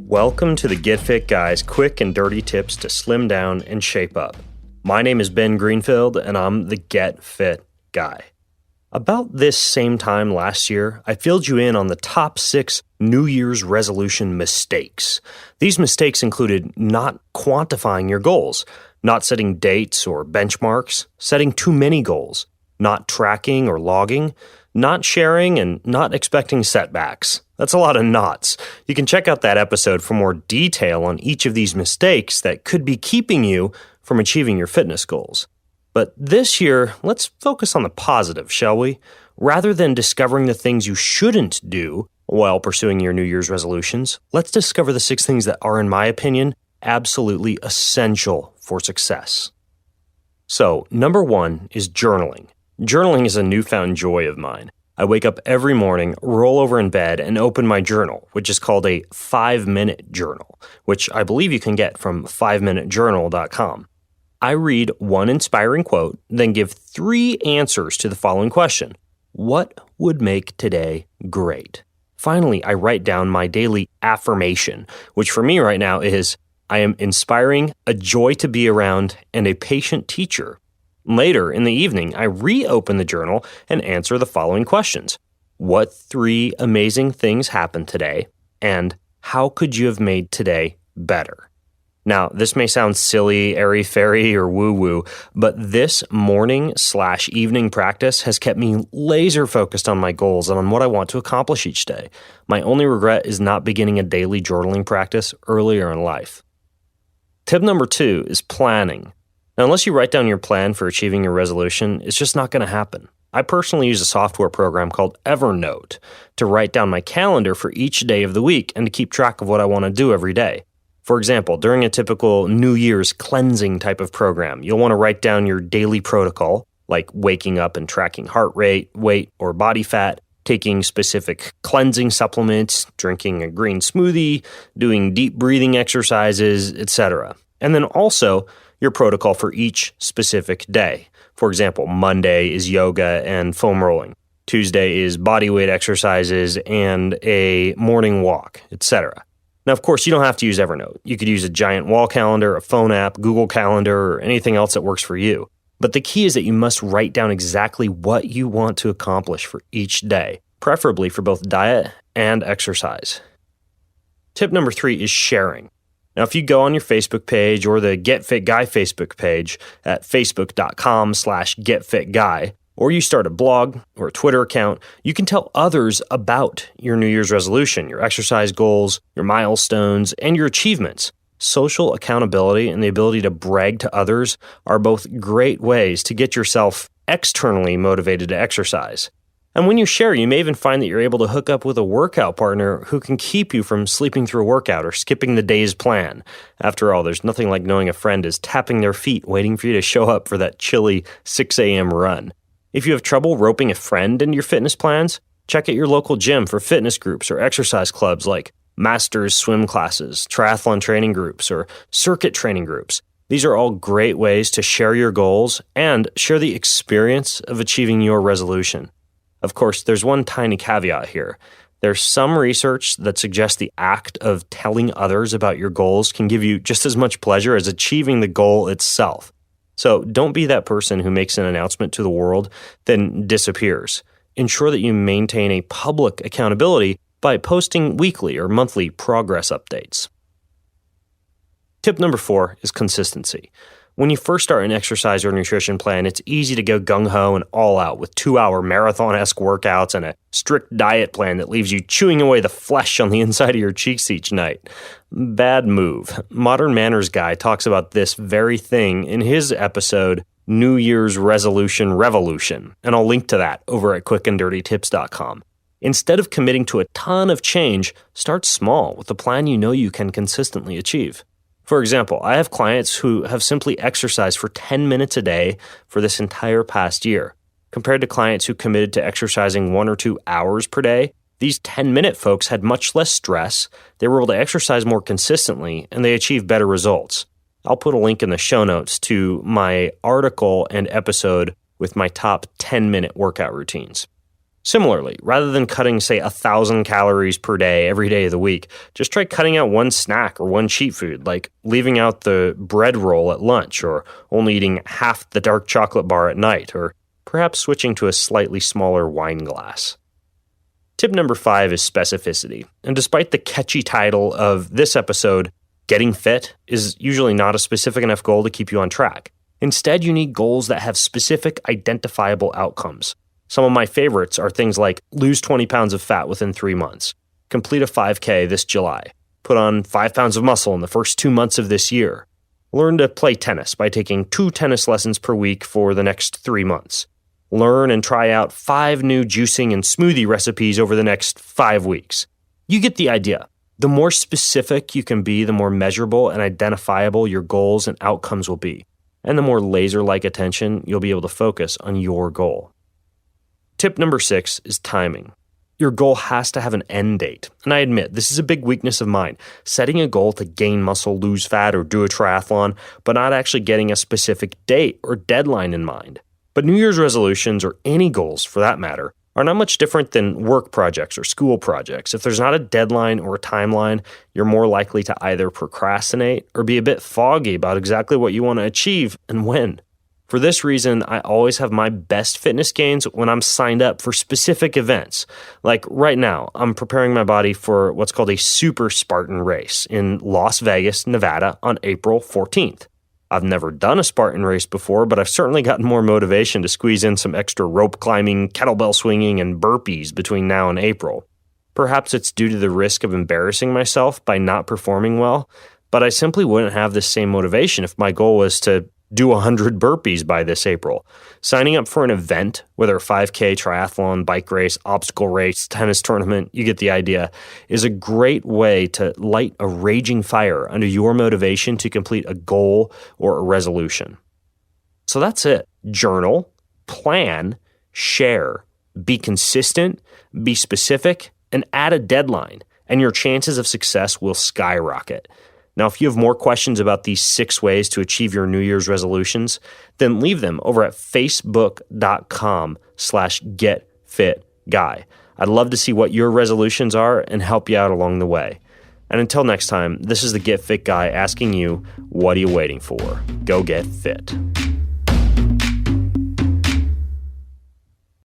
Welcome to the Get Fit Guy's quick and dirty tips to slim down and shape up. My name is Ben Greenfield, and I'm the Get Fit Guy. About this same time last year, I filled you in on the top 6 New Year's resolution mistakes. These mistakes included not quantifying your goals, not setting dates or benchmarks, setting too many goals, not tracking or logging, not sharing, and not expecting setbacks. That's a lot of nots. You can check out that episode for more detail on each of these mistakes that could be keeping you from achieving your fitness goals. But this year, let's focus on the positive, shall we? Rather than discovering the things you shouldn't do while pursuing your New Year's resolutions, let's discover the 6 things that are, in my opinion, absolutely essential for success. So, number 1 is journaling. Journaling is a newfound joy of mine. I wake up every morning, roll over in bed, and open my journal, which is called a 5-minute journal, which I believe you can get from 5minutejournal.com. I read one inspiring quote, then give 3 answers to the following question. What would make today great? Finally, I write down my daily affirmation, which for me right now is, I am inspiring, a joy to be around, and a patient teacher. Later in the evening, I reopen the journal and answer the following questions. What 3 amazing things happened today? And how could you have made today better? Now, this may sound silly, airy-fairy, or woo-woo, but this morning/evening practice has kept me laser-focused on my goals and on what I want to accomplish each day. My only regret is not beginning a daily journaling practice earlier in life. Tip number 2 is planning. Now, unless you write down your plan for achieving your resolution, it's just not going to happen. I personally use a software program called Evernote to write down my calendar for each day of the week and to keep track of what I want to do every day. For example, during a typical New Year's cleansing type of program, you'll want to write down your daily protocol, like waking up and tracking heart rate, weight, or body fat, taking specific cleansing supplements, drinking a green smoothie, doing deep breathing exercises, etc. And then also your protocol for each specific day. For example, Monday is yoga and foam rolling. Tuesday is body weight exercises and a morning walk, etc. Now, of course, you don't have to use Evernote. You could use a giant wall calendar, a phone app, Google Calendar, or anything else that works for you. But the key is that you must write down exactly what you want to accomplish for each day, preferably for both diet and exercise. Tip number 3 is sharing. Now, if you go on your Facebook page or the Get Fit Guy Facebook page at facebook.com/getfitguy, or you start a blog or a Twitter account, you can tell others about your New Year's resolution, your exercise goals, your milestones, and your achievements. Social accountability and the ability to brag to others are both great ways to get yourself externally motivated to exercise. And when you share, you may even find that you're able to hook up with a workout partner who can keep you from sleeping through a workout or skipping the day's plan. After all, there's nothing like knowing a friend is tapping their feet waiting for you to show up for that chilly 6 a.m. run. If you have trouble roping a friend into your fitness plans, check out your local gym for fitness groups or exercise clubs like Masters swim classes, triathlon training groups, or circuit training groups. These are all great ways to share your goals and share the experience of achieving your resolution. Of course, there's one tiny caveat here. There's some research that suggests the act of telling others about your goals can give you just as much pleasure as achieving the goal itself. So don't be that person who makes an announcement to the world, then disappears. Ensure that you maintain a public accountability by posting weekly or monthly progress updates. Tip number 4 is consistency. When you first start an exercise or nutrition plan, it's easy to go gung-ho and all out with 2-hour marathon-esque workouts and a strict diet plan that leaves you chewing away the flesh on the inside of your cheeks each night. Bad move. Modern Manners Guy talks about this very thing in his episode, New Year's Resolution Revolution, and I'll link to that over at quickanddirtytips.com. Instead of committing to a ton of change, start small with a plan you know you can consistently achieve. For example, I have clients who have simply exercised for 10 minutes a day for this entire past year. Compared to clients who committed to exercising 1 or 2 hours per day, these 10-minute folks had much less stress, they were able to exercise more consistently, and they achieved better results. I'll put a link in the show notes to my article and episode with my top 10-minute workout routines. Similarly, rather than cutting, say, 1,000 calories per day every day of the week, just try cutting out one snack or one cheat food, like leaving out the bread roll at lunch, or only eating half the dark chocolate bar at night, or perhaps switching to a slightly smaller wine glass. Tip number 5 is specificity. And despite the catchy title of this episode, Getting Fit is usually not a specific enough goal to keep you on track. Instead, you need goals that have specific, identifiable outcomes. Some of my favorites are things like lose 20 pounds of fat within 3 months, complete a 5K this July, put on 5 pounds of muscle in the first 2 months of this year, learn to play tennis by taking 2 tennis lessons per week for the next 3 months, learn and try out 5 new juicing and smoothie recipes over the next 5 weeks. You get the idea. The more specific you can be, the more measurable and identifiable your goals and outcomes will be, and the more laser-like attention you'll be able to focus on your goal. Tip number 6 is timing. Your goal has to have an end date. And I admit, this is a big weakness of mine. Setting a goal to gain muscle, lose fat, or do a triathlon, but not actually getting a specific date or deadline in mind. But New Year's resolutions, or any goals for that matter, are not much different than work projects or school projects. If there's not a deadline or a timeline, you're more likely to either procrastinate or be a bit foggy about exactly what you want to achieve and when. For this reason, I always have my best fitness gains when I'm signed up for specific events. Like right now, I'm preparing my body for what's called a Super Spartan race in Las Vegas, Nevada on April 14th. I've never done a Spartan race before, but I've certainly gotten more motivation to squeeze in some extra rope climbing, kettlebell swinging, and burpees between now and April. Perhaps it's due to the risk of embarrassing myself by not performing well, but I simply wouldn't have this same motivation if my goal was to do 100 burpees by this April. Signing up for an event, whether a 5K, triathlon, bike race, obstacle race, tennis tournament, you get the idea, is a great way to light a raging fire under your motivation to complete a goal or a resolution. So that's it. Journal, plan, share, be consistent, be specific, and add a deadline, and your chances of success will skyrocket. Now, if you have more questions about these 6 ways to achieve your New Year's resolutions, then leave them over at facebook.com/getfitguy. I'd love to see what your resolutions are and help you out along the way. And until next time, this is the Get Fit Guy asking you, what are you waiting for? Go get fit.